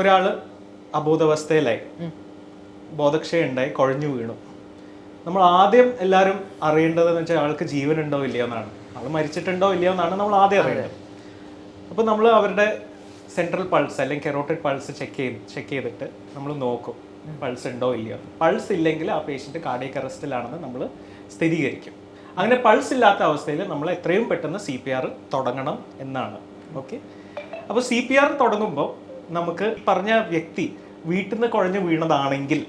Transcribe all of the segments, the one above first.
ഒരാൾ അബോധാവസ്ഥയിലായി, ബോധക്ഷയം ഉണ്ടായി, കുഴഞ്ഞു വീണു. നമ്മൾ ആദ്യം എല്ലാവരും അറിയേണ്ടതെന്ന് വെച്ചാൽ ആൾക്ക് ജീവനുണ്ടോ ഇല്ലയോ എന്നാണ്. ആൾ മരിച്ചിട്ടുണ്ടോ ഇല്ലയോ എന്നാണ് നമ്മൾ ആദ്യം അറിയേണ്ടത്. അപ്പോൾ നമ്മൾ അവരുടെ സെൻട്രൽ പൾസ് അല്ലെങ്കിൽ കെറോട്ടിഡ് പൾസ് ചെക്ക് ചെയ്തിട്ട് നമ്മൾ നോക്കും പൾസ് ഉണ്ടോ ഇല്ലയോ. പൾസ് ഇല്ലെങ്കിൽ ആ പേഷ്യൻ്റ് കാർഡിയക് അറസ്റ്റിലാണെന്ന് നമ്മൾ സ്ഥിരീകരിക്കും. അങ്ങനെ പൾസ് ഇല്ലാത്ത അവസ്ഥയിൽ നമ്മൾ എത്രയും പെട്ടെന്ന് CPR തുടങ്ങണം എന്നാണ്. ഓക്കെ, അപ്പോൾ CPR തുടങ്ങുമ്പോൾ നമുക്ക് പറഞ്ഞ വ്യക്തി വീട്ടിൽ നിന്ന് കുഴഞ്ഞു വീണതാണെങ്കിൽ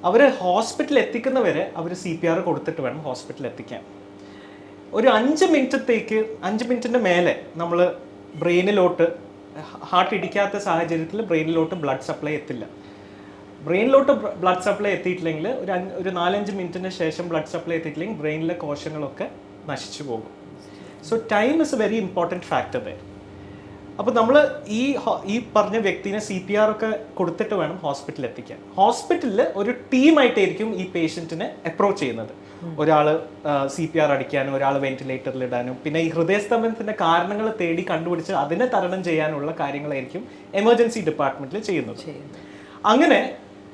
അവർ ഹോസ്പിറ്റലിൽ എത്തിക്കുന്നവരെ അവർ CPR കൊടുത്തിട്ട് വേണം ഹോസ്പിറ്റലിൽ എത്തിക്കാൻ. ഒരു 5 മിനിറ്റിൻ്റെ മേലെ നമ്മൾ ബ്രെയിനിലോട്ട്, ഹാർട്ട് ഇടിക്കാത്ത സാഹചര്യത്തിൽ ബ്രെയിനിലോട്ട് ബ്ലഡ് സപ്ലൈ എത്തില്ല. ബ്രെയിനിലോട്ട് ബ്ലഡ് സപ്ലൈ എത്തിയിട്ടില്ലെങ്കിൽ ഒരു 4-5 മിനിറ്റിന് ശേഷം ബ്ലഡ് സപ്ലൈ എത്തിയിട്ടില്ലെങ്കിൽ ബ്രെയിനിലെ കോശങ്ങളൊക്കെ നശിച്ചു പോകും. So time is a very important factor ദേ. അപ്പോൾ നമ്മൾ ഈ പറഞ്ഞ വ്യക്തിനെ CPR ഒക്കെ കൊടുത്തിട്ട് വേണം ഹോസ്പിറ്റലിൽ എത്തിക്കാൻ. ഹോസ്പിറ്റലിൽ ഒരു ടീമായിട്ടായിരിക്കും ഈ പേഷ്യൻറ്റിനെ അപ്രോച്ച് ചെയ്യുന്നത്. ഒരാൾ CPR അടിക്കാനും ഒരാൾ വെന്റിലേറ്ററിൽ ഇടാനും പിന്നെ ഈ ഹൃദയസ്തംഭനത്തിൻ്റെ കാരണങ്ങൾ തേടി കണ്ടുപിടിച്ച് അതിനെ തരണം ചെയ്യാനുള്ള കാര്യങ്ങളായിരിക്കും എമർജൻസി ഡിപ്പാർട്ട്മെൻറ്റിൽ ചെയ്യുന്നത്. അങ്ങനെ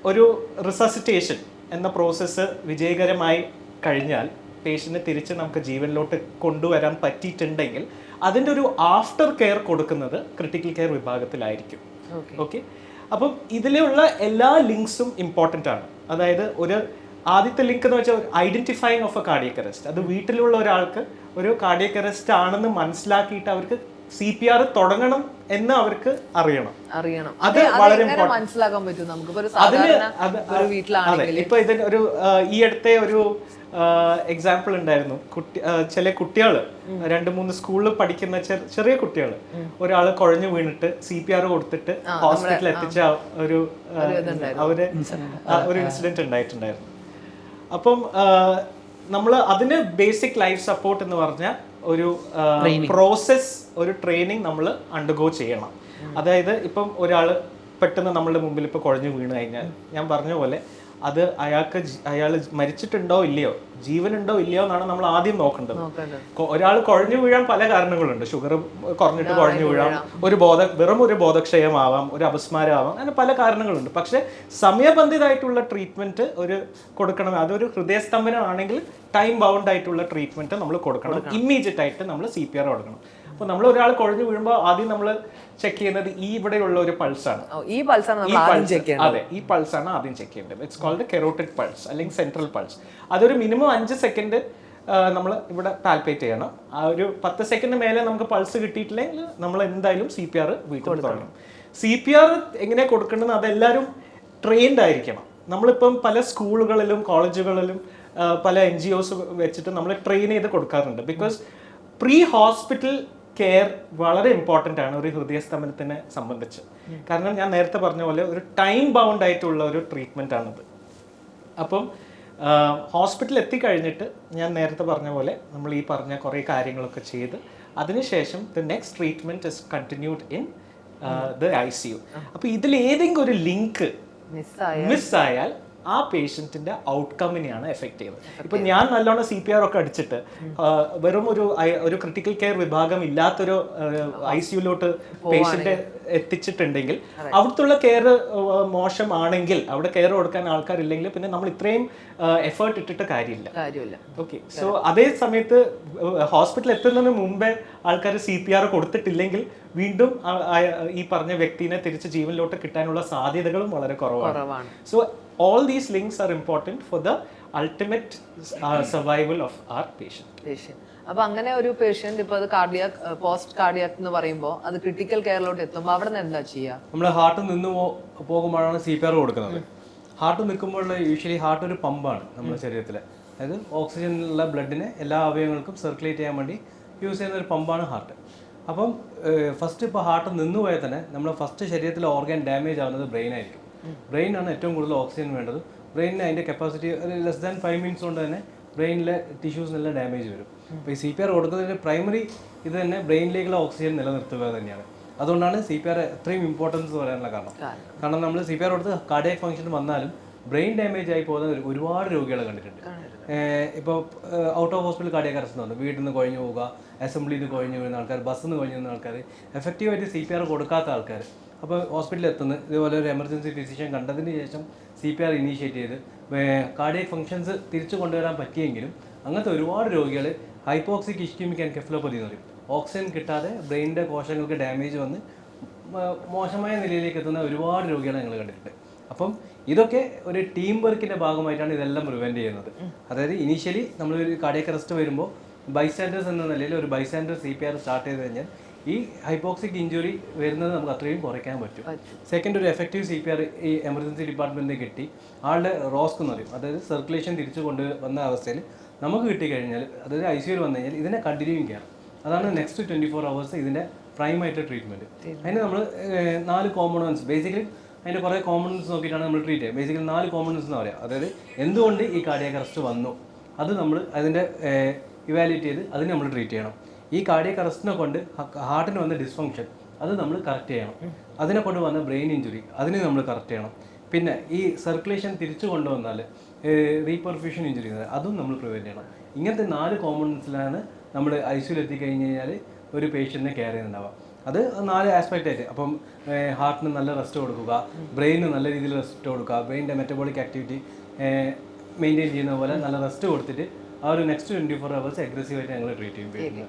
ഒരു റിസസിറ്റേഷൻ എന്ന പ്രോസസ്സ് വിജയകരമായി കഴിഞ്ഞാൽ പേഷ്യൻറ്റിനെ തിരിച്ച് നമുക്ക് ജീവനിലോട്ട് കൊണ്ടുവരാൻ പറ്റിയിട്ടുണ്ടെങ്കിൽ അതിൻ്റെ ഒരു ആഫ്റ്റർ കെയർ കൊടുക്കുന്നത് ക്രിട്ടിക്കൽ കെയർ വിഭാഗത്തിലായിരിക്കും. ഓക്കെ, അപ്പം ഇതിലുള്ള എല്ലാ ലിങ്ക്സും ഇമ്പോർട്ടൻ്റ് ആണ്. അതായത് ഒരു ആദ്യത്തെ ലിങ്ക് എന്ന് വെച്ചാൽ identifying of A cardiac arrest. അത് വീട്ടിലുള്ള ഒരാൾക്ക് ഒരു കാർഡിയക് അറസ്റ്റ് ആണെന്ന് മനസ്സിലാക്കിയിട്ട് അവർക്ക് CPR തുടങ്ങണം എന്ന് അവർക്ക് അറിയണം. അത് വളരെ മനസ്സിലാക്കാൻ പറ്റും നമുക്ക്. ഇപ്പൊ ഇതിന് ഒരു ഈ അടുത്ത ഒരു എക്സാമ്പിൾ ഉണ്ടായിരുന്നു. ചില കുട്ടികൾ 2-3 സ്കൂളിൽ പഠിക്കുന്ന ചെറിയ കുട്ടികൾ ഒരാൾ കുഴഞ്ഞു വീണിട്ട് CPR കൊടുത്തിട്ട് ഹോസ്പിറ്റലിൽ എത്തിച്ച ഒരു ഇൻസിഡന്റ് ഉണ്ടായിട്ടുണ്ടായിരുന്നു. അപ്പം നമ്മൾ അതിന് ബേസിക് ലൈഫ് സപ്പോർട്ട് എന്ന് പറഞ്ഞ ഒരു പ്രോസസ്, ഒരു ട്രെയിനിങ് നമ്മൾ അണ്ടർഗോ ചെയ്യണം. അതായത് ഇപ്പം ഒരാൾ പെട്ടെന്ന് നമ്മളുടെ മുമ്പിൽ ഇപ്പോൾ കുഴഞ്ഞു വീണ് കഴിഞ്ഞാൽ ഞാൻ പറഞ്ഞ പോലെ അത് അയാൾ മരിച്ചിട്ടുണ്ടോ ഇല്ലയോ, ജീവനുണ്ടോ ഇല്ലയോ എന്നാണ് നമ്മൾ ആദ്യം നോക്കേണ്ടത്. ഒരാൾ കുഴഞ്ഞു വീഴാൻ പല കാരണങ്ങളുണ്ട്. ഷുഗർ കുറഞ്ഞിട്ട് കുഴഞ്ഞു വീഴാം, വെറും ഒരു ബോധക്ഷയമാവാം, ഒരു അപസ്മാരമാവാം, അങ്ങനെ പല കാരണങ്ങളുണ്ട്. പക്ഷെ സമയബന്ധിതമായിട്ടുള്ള ട്രീറ്റ്മെന്റ് കൊടുക്കണം. അതൊരു ഹൃദയസ്തംഭനം ആണെങ്കിൽ ടൈം ബൗണ്ട് ആയിട്ടുള്ള ട്രീറ്റ്മെന്റ് നമ്മൾ കൊടുക്കണം. ഇമ്മീഡിയറ്റ് ആയിട്ട് നമ്മൾ CPR കൊടുക്കണം. അപ്പോൾ നമ്മൾ ഒരാൾ കുഴഞ്ഞു വീഴുമ്പോൾ ആദ്യം നമ്മൾ ചെക്ക് ചെയ്യുന്നത് ഈ ഇവിടെയുള്ള ഒരു പൾസാണ്. അതെ, ഈ പൾസാണ് ആദ്യം ചെക്ക് ചെയ്യേണ്ടത്. ഇറ്റ്സ് കോൾഡ് കെറോട്ടിഡ് പൾസ് അല്ലെങ്കിൽ സെൻട്രൽ പൾസ്. അതൊരു മിനിമം 5 സെക്കൻഡ് നമ്മൾ ഇവിടെ പാൽപേറ്റ് ചെയ്യണം. ആ ഒരു 10 സെക്കൻഡ് മേലെ നമുക്ക് പൾസ് കിട്ടിയിട്ടില്ലെങ്കിൽ നമ്മൾ എന്തായാലും CPR വീട്ടിൽ തുടങ്ങണം. CPR എങ്ങനെ കൊടുക്കേണ്ടത് അതെല്ലാവരും ട്രെയിൻഡ് ആയിരിക്കണം. നമ്മളിപ്പം പല സ്കൂളുകളിലും കോളേജുകളിലും പല NGOs വെച്ചിട്ട് നമ്മൾ ട്രെയിൻ ചെയ്ത് കൊടുക്കാറുണ്ട്. ബിക്കോസ് പ്രീ ഹോസ്പിറ്റൽ കെയർ വളരെ ഇമ്പോർട്ടൻ്റ് ആണ് ഒരു ഹൃദയസ്തംഭനത്തിനെ സംബന്ധിച്ച്. കാരണം ഞാൻ നേരത്തെ പറഞ്ഞ പോലെ ഒരു ടൈം ബൗണ്ട് ആയിട്ടുള്ള ഒരു ട്രീറ്റ്മെൻ്റ് ആണിത്. അപ്പം ഹോസ്പിറ്റലിൽ എത്തിക്കഴിഞ്ഞിട്ട് ഞാൻ നേരത്തെ പറഞ്ഞ പോലെ നമ്മൾ ഈ പറഞ്ഞ കുറേ കാര്യങ്ങളൊക്കെ ചെയ്ത് അതിനുശേഷം the next treatment is continued in the ICU. അപ്പോൾ ഇതിൽ ഏതെങ്കിലും ഒരു ലിങ്ക് മിസ്സായാൽ ആ പേഷ്യൻറ്റിൻ്റെ ഔട്ട്കമ്മിനെയാണ് എഫക്റ്റ് ചെയ്യുന്നത്. ഇപ്പം ഞാൻ നല്ലോണം CPR ഒക്കെ അടിച്ചിട്ട് വെറും ഒരു ക്രിട്ടിക്കൽ കെയർ വിഭാഗം ഇല്ലാത്തൊരു ICUലോട്ട് പേഷ്യൻ്റ് എത്തിച്ചിട്ടുണ്ടെങ്കിൽ അവിടുത്തുള്ള കെയർ മോശമാണെങ്കിൽ, അവിടെ കെയർ കൊടുക്കാൻ ആൾക്കാരില്ലെങ്കിൽ പിന്നെ നമ്മൾ ഇത്രയും എഫേർട്ട് ഇട്ടിട്ട് കാര്യമില്ല. ഓക്കെ, സോ അതേ സമയത്ത് ഹോസ്പിറ്റലിൽ എത്തുന്നതിന് മുമ്പേ ആൾക്കാർ CPR കൊടുത്തിട്ടില്ലെങ്കിൽ വീണ്ടും ഈ പറഞ്ഞ വ്യക്തിനെ തിരിച്ച് ജീവനിലോട്ട് കിട്ടാനുള്ള സാധ്യതകളും വളരെ കുറവാണ്. So all these links are important for the ultimate survival of our patient. അപ്പൊ അങ്ങനെ ഒരു പേഷ്യന്റ് ഇപ്പൊ അത് കാർഡിയാക് പോസ്റ്റ് കാർഡിയാക് എന്ന് പറയുമ്പോൾ അത് ക്രിട്ടിക്കൽ കെയറിലോട്ട് എത്തുമ്പോൾ അവിടെ നിന്ന് എന്താ ചെയ്യുക? നമ്മൾ ഹാർട്ട് നിന്ന് പോകുമ്പോഴാണ് CPR കൊടുക്കുന്നത്. ഹാർട്ട് നിൽക്കുമ്പോൾ യൂഷ്വലി ഹാർട്ട് ഒരു പമ്പാണ് നമ്മുടെ ശരീരത്തിൽ. അതായത് ഓക്സിജനുള്ള ബ്ലഡിനെ എല്ലാ അവയവങ്ങൾക്കും സർക്കുലേറ്റ് ചെയ്യാൻ വേണ്ടി യൂസ് ചെയ്യുന്ന ഒരു പമ്പാണ് ഹാർട്ട്. അപ്പം ഫസ്റ്റ് ഇപ്പോൾ ഹാർട്ട് നിന്ന് പോയാൽ തന്നെ നമ്മൾ ഫസ്റ്റ് ശരീരത്തിലെ ഓർഗൻ ഡാമേജ് ആവുന്നത് ബ്രെയിൻ ആയിരിക്കും. ബ്രെയിനാണ് ഏറ്റവും കൂടുതൽ ഓക്സിജൻ വേണ്ടത്. ബ്രെയിനിന് അതിൻ്റെ കപ്പാസിറ്റി ലെസ് ദാൻ 5 മിനിറ്റ്സ് കൊണ്ട് തന്നെ ബ്രെയിനിലെ ടിഷ്യൂസിനെല്ലാം ഡാമേജ് വരും. അപ്പോൾ ഈ CPR കൊടുക്കുന്നതിൻ്റെ പ്രൈമറി ഇത് തന്നെ ബ്രെയിനിലേക്കുള്ള ഓക്സിജൻ നിലനിർത്തുക തന്നെയാണ്. അതുകൊണ്ടാണ് CPR എത്രയും ഇമ്പോർട്ടൻസ് പറയാനുള്ള കാരണം നമ്മൾ CPR കൊടുത്ത് കാർഡിയാക് ഫംഗ്ഷൻ വന്നാലും ബ്രെയിൻ ഡാമേജ് ആയി പോകുന്ന ഒരുപാട് രോഗികളെ കണ്ടിട്ടുണ്ട്. ഇപ്പോൾ out of hospital cardiac arrest ഉണ്ട്, വീട്ടിൽ നിന്ന് കുഴഞ്ഞു പോവുക, അസംബ്ലിയിൽ നിന്ന് കുഴഞ്ഞു വീഴുന്ന ആൾക്കാർ, ബസ്സിൽ നിന്ന് കുഴഞ്ഞു വീഴുന്ന ആൾക്കാർ, എഫക്റ്റീവായിട്ട് CPR കൊടുക്കാത്ത ആൾക്കാർ, അപ്പോൾ ഹോസ്പിറ്റലിൽ എത്തുന്നത് ഇതുപോലെ ഒരു എമർജൻസി ഡിസിഷൻ കണ്ടതിന് ശേഷം CPR ഇനീഷ്യേറ്റ് ചെയ്ത് കാർഡിയക് ഫങ്ഷൻസ് തിരിച്ചു കൊണ്ടുവരാൻ പറ്റിയെങ്കിലും അങ്ങനത്തെ ഒരുപാട് രോഗികൾ ഹൈപ്പോക്സിക് ഇഷ്കീമിക് എൻകെഫലോപ്പതി എന്ന് പറയും. ഓക്സിജൻ കിട്ടാതെ ബ്രെയിനിൻ്റെ കോശങ്ങൾക്ക് ഡാമേജ് വന്ന് മോശമായ നിലയിലേക്ക് എത്തുന്ന ഒരുപാട് രോഗികളെ ഞങ്ങൾ കണ്ടിട്ടുണ്ട്. അപ്പം ഇതൊക്കെ ഒരു ടീം വർക്കിൻ്റെ ഭാഗമായിട്ടാണ് ഇതെല്ലാം പ്രിവെൻറ്റ് ചെയ്യുന്നത്. അതായത് ഇനീഷ്യലി നമ്മളൊരു കാർഡിയക് അറസ്റ്റ് വരുമ്പോൾ ബൈസ്റ്റാൻഡേഴ്സ് എന്ന നിലയിൽ ഒരു ബൈസ്റ്റാൻഡർ CPR സ്റ്റാർട്ട് ചെയ്ത് കഴിഞ്ഞാൽ ഈ ഹൈപ്പോക്സിക് ഇഞ്ചുറി വരുന്നത് നമുക്ക് അത്രയും കുറയ്ക്കാൻ പറ്റും. സെക്കൻഡ്, ഒരു എഫക്റ്റീവ് CPR ഈ എമർജൻസി ഡിപ്പാർട്ട്മെൻറ്റിൽ കിട്ടി ആളുടെ റോസ്ക് എന്ന് പറയും, അതായത് സർക്കുലേഷൻ തിരിച്ചു കൊണ്ടുവന്ന അവസ്ഥയിൽ നമുക്ക് കിട്ടിക്കഴിഞ്ഞാൽ, അതായത് ICUയിൽ വന്നു കഴിഞ്ഞാൽ ഇതിനെ കണ്ടിന്യൂയിങ് കെയർ, അതാണ് നെക്സ്റ്റ് 24 hours ഇതിൻ്റെ പ്രൈമായിട്ട് ട്രീറ്റ്മെൻറ്റ്. അതിന് നമ്മൾ 4 കോമ്പണൻസ്, ബേസിക്കലി അതിൻ്റെ കുറേ കോമ്പണൻസ് നോക്കിയിട്ടാണ് നമ്മൾ ട്രീറ്റ് ചെയ്യുക. ബേസിക്കലി 4 കോമ്പണൻസ് എന്ന് പറയാം. അതായത് എന്തുകൊണ്ട് ഈ കാർഡിയക് അറസ്റ്റ് വന്നു, അത് നമ്മൾ അതിൻ്റെ ഇവാലുവേറ്റ് ചെയ്ത് അതിന് നമ്മൾ ട്രീറ്റ് ചെയ്യണം. ഈ കാർഡിയക് അറസ്റ്റിനെ കൊണ്ട് ഹാർട്ടിന് വന്ന ഡിസ്ഫങ്ഷൻ അത് നമ്മൾ കറക്റ്റ് ചെയ്യണം. അതിനെ കൊണ്ട് വന്ന ബ്രെയിൻ ഇഞ്ചുറി അതിന് നമ്മൾ കറക്റ്റ് ചെയ്യണം. പിന്നെ ഈ സർക്കുലേഷൻ തിരിച്ചു കൊണ്ടുവന്നാൽ റീപെർഫ്യൂഷൻ ഇഞ്ചുറി അതും നമ്മൾ പ്രിവെൻറ്റ് ചെയ്യണം. ഇങ്ങനത്തെ 4 കോമ്പണൻസിലാണ് നമ്മൾ ICUയിൽ എത്തിക്കഴിഞ്ഞ് കഴിഞ്ഞാൽ ഒരു പേഷ്യൻറ്റിനെ കെയർ ചെയ്യുന്നുണ്ടാവുക. അത് 4 ആസ്പെക്റ്റ് ആയിട്ട്, അപ്പം ഹാർട്ടിന് നല്ല റെസ്റ്റ് കൊടുക്കുക, ബ്രെയിനിന് നല്ല രീതിയിൽ റെസ്റ്റ് കൊടുക്കുക, ബ്രെയിനിൻ്റെ മെറ്റബോളിക് ആക്ടിവിറ്റി മെയിൻറ്റെയിൻ ചെയ്യുന്ന പോലെ നല്ല റെസ്റ്റ് കൊടുത്തിട്ട് ആ ഒരു നെക്സ്റ്റ് 24 hours അഗ്രസീവായിട്ട് ഞങ്ങൾ ട്രീറ്റ് ചെയ്യും.